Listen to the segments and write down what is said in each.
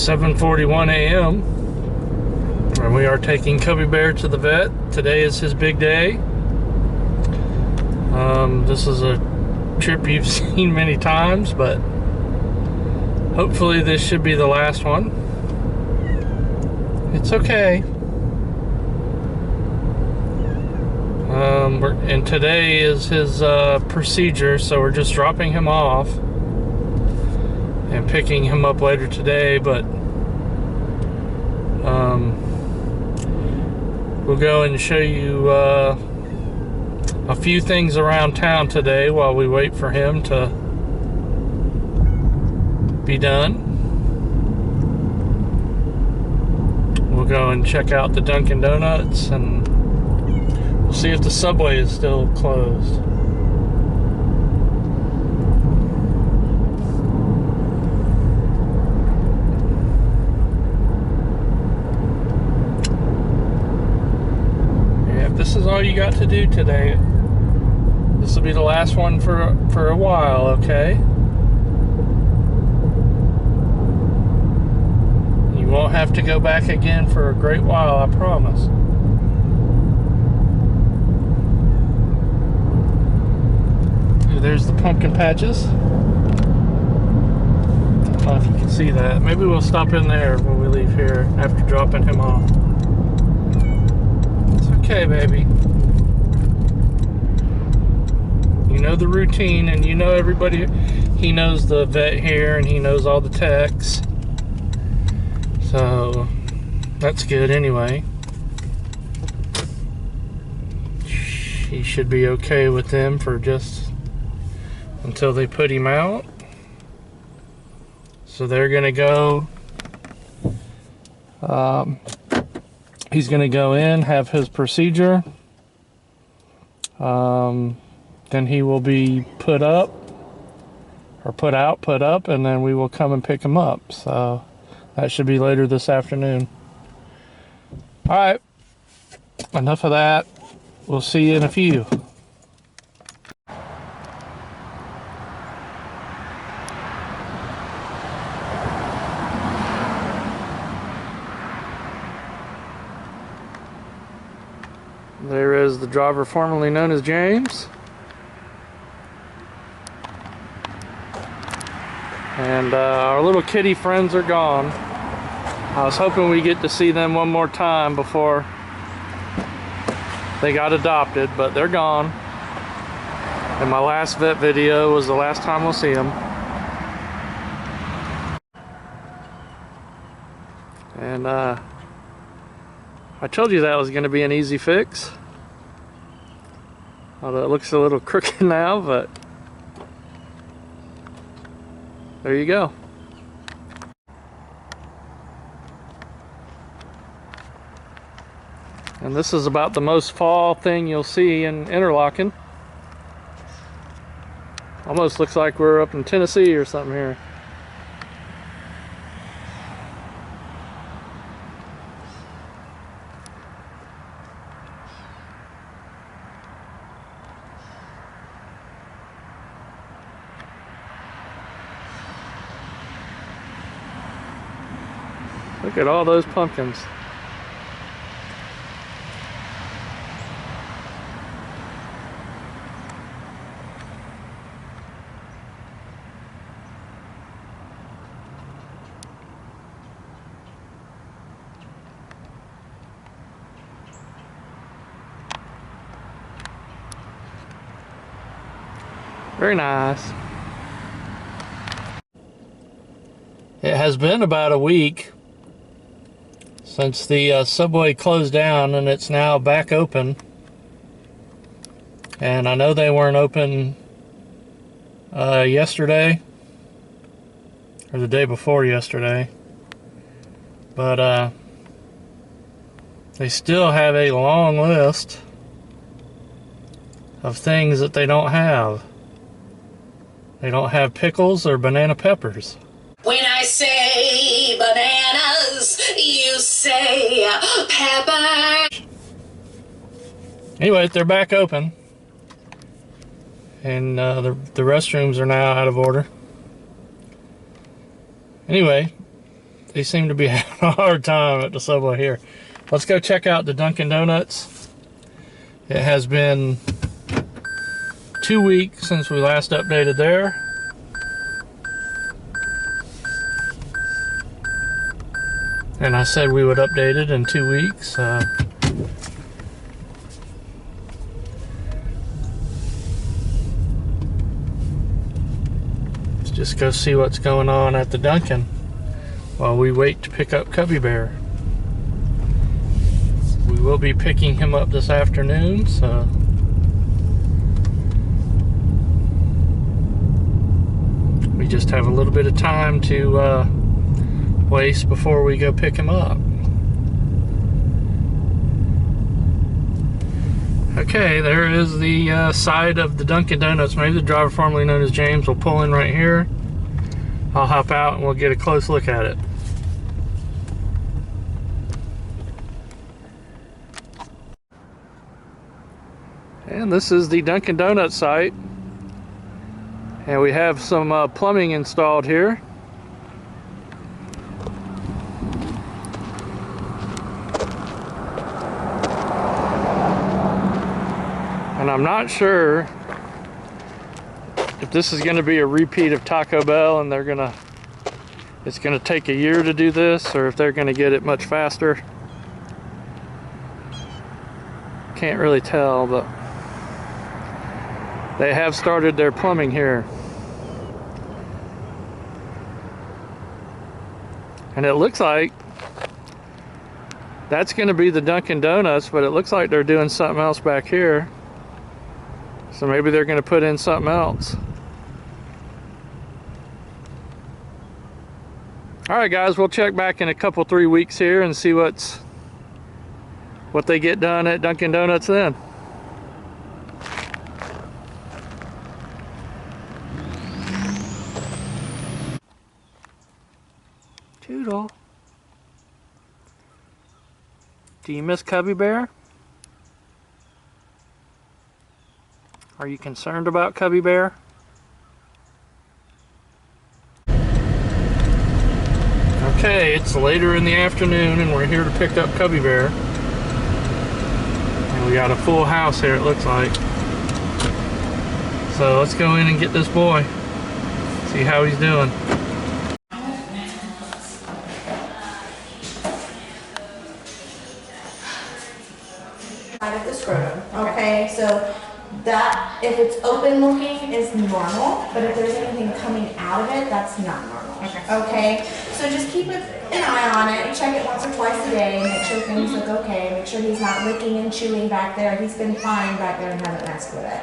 7:41 a.m. and we are taking Cubby Bear to the vet. Today is his big day. This is a trip you've seen many times, but hopefully this should be the last one. It's okay. And today is his procedure, so we're just dropping him off and picking him up later today, but we'll go and show you a few things around town today while we wait for him to be done. We'll go and check out the Dunkin' Donuts, and we'll see if the subway is still closed. This is all you got to do today. This will be the last one for a while, okay? You won't have to go back again for a great while, I promise. Ooh, there's the pumpkin patches. I don't know if you can see that. Maybe we'll stop in there when we leave here after dropping him off. Okay, baby. You know the routine, and you know everybody. He knows the vet here, and he knows all the techs. So that's good anyway. He should be okay with them for just until they put him out. So they're gonna go. He's going to go in, have his procedure. Then he will be put up, or put up, and then we will come and pick him up. So that should be later this afternoon. All right, enough of that. We'll see you in a few. There is the driver formerly known as James. And our little kitty friends are gone. I was hoping we get to see them one more time before they got adopted, but they're gone. And my last vet video was the last time we'll see them. And I told you that was going to be an easy fix. Although it looks a little crooked now, but there you go. And this is about the most fall thing you'll see in Interlaken. Almost looks like we're up in Tennessee or something here. Look at all those pumpkins. Very nice. It has been about a week since the subway closed down, and it's now back open. And I know they weren't open yesterday or the day before yesterday, but they still have a long list of things that they don't have. They don't have pickles or banana peppers. When I say bananas, you say pepper. Anyway, they're back open. And the restrooms are now out of order. Anyway, They seem to be having a hard time at the Subway here. Let's go check out the Dunkin' Donuts. It has been 2 weeks since we last updated there. And I said we would update it in 2 weeks. Let's just go see what's going on at the Dunkin' while we wait to pick up Cubby Bear. We will be picking him up this afternoon, so we just have a little bit of time to waste before we go pick him up. Okay, there is the side of the Dunkin' Donuts. Maybe the driver formerly known as James will pull in right here. I'll hop out and we'll get a close look at it. And this is the Dunkin' Donuts site. And we have some plumbing installed here. And I'm not sure if this is going to be a repeat of Taco Bell and it's going to take a year to do this, or if they're going to get it much faster. Can't really tell, but they have started their plumbing here. And it looks like that's going to be the Dunkin' Donuts, but it looks like they're doing something else back here. So maybe they're going to put in something else. All right, guys, we'll check back in a couple, 3 weeks here and see what they get done at Dunkin' Donuts then. Toodle. Do you miss Cubby Bear? Are you concerned about Cubby Bear? Okay, it's later in the afternoon and we're here to pick up Cubby Bear. And we got a full house here, it looks like. So let's go in and get this boy. See how he's doing. Side of the scrotum. Okay, so that, if it's open looking, is normal, but if there's anything coming out of it, that's not normal. Okay, so just keep an eye on it, check it once or twice a day, make sure things look okay, make sure he's not licking and chewing back there. He's been fine back there and haven't messed with it.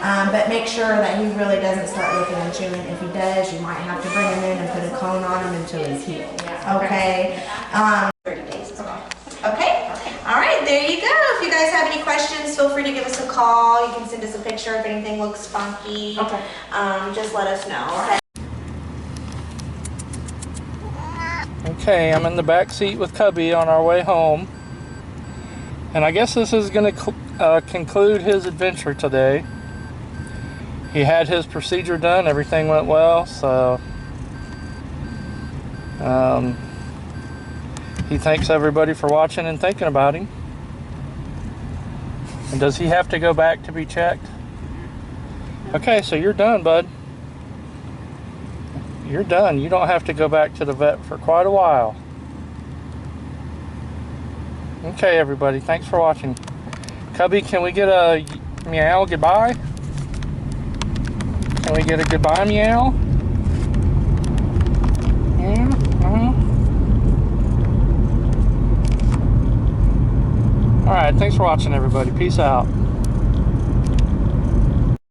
But make sure that he really doesn't start licking and chewing. If he does, you might have to bring him in and put a cone on him until he's healed. Okay. 30 days. Okay. All right, there you go. If you guys have any questions, feel free to give us a call. You can send us a picture if anything looks funky. Okay. Just let us know. Okay. Okay, I'm in the back seat with Cubby on our way home. And I guess this is going to conclude his adventure today. He had his procedure done, everything went well, so he thanks everybody for watching and thinking about him. And does he have to go back to be checked? Okay, so you're done, bud. You're done. You don't have to go back to the vet for quite a while. Okay, everybody, thanks for watching. Cubby, can we get a meow goodbye? Can we get a goodbye meow? Yeah? Alright, thanks for watching, everybody. Peace out.